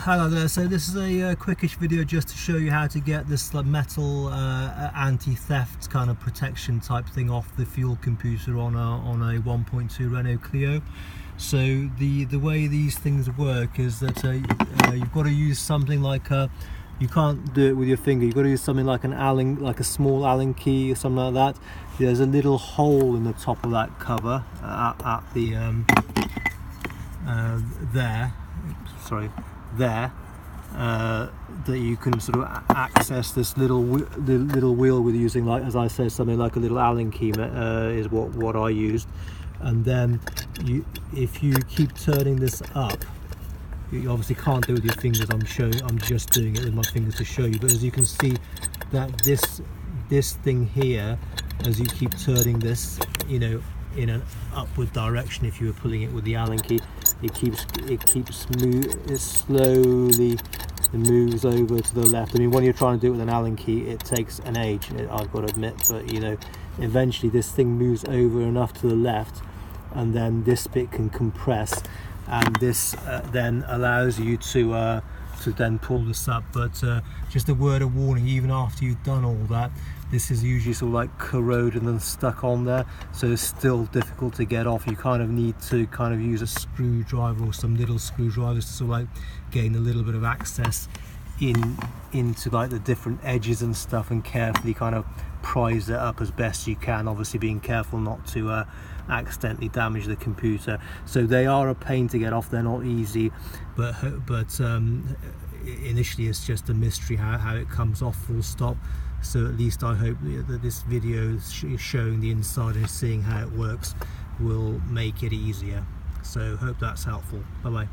Hello there, so this is a quickish video just to show you how to get this metal anti-theft kind of protection type thing off the fuel computer on a 1.2 Renault Clio. So the way these things work is that you've got to use something like you can't do it with your finger, you've got to use something like a small Allen key or something like that. There's a little hole in the top of that cover at the there that you can sort of access this little wheel with using, like, as I said, something like a little Allen key is what I used. And then if you keep turning this up, you obviously can't do it with your fingers. I'm just doing it with my fingers to show you, but as you can see that this thing here, as you keep turning this, you know, in an upward direction, if you were pulling it with the Allen key, it slowly moves over to the left. I mean, when you're trying to do it with an Allen key, it takes an age, I've got to admit, but you know, eventually this thing moves over enough to the left, and then this bit can compress, and this then allows you to then pull this up. But just a word of warning, even after you've done all that, this is usually sort of like corroded and stuck on there, so it's still difficult to get off. You kind of need to use a screwdriver or some little screwdrivers to sort of like gain a little bit of access into like the different edges and stuff, and carefully kind of prise it up as best you can, obviously being careful not to accidentally damage the computer. So they are a pain to get off, they're not easy, but initially it's just a mystery how it comes off, full stop. So at least I hope that this video showing the inside and seeing how it works will make it easier. So hope that's helpful. Bye bye.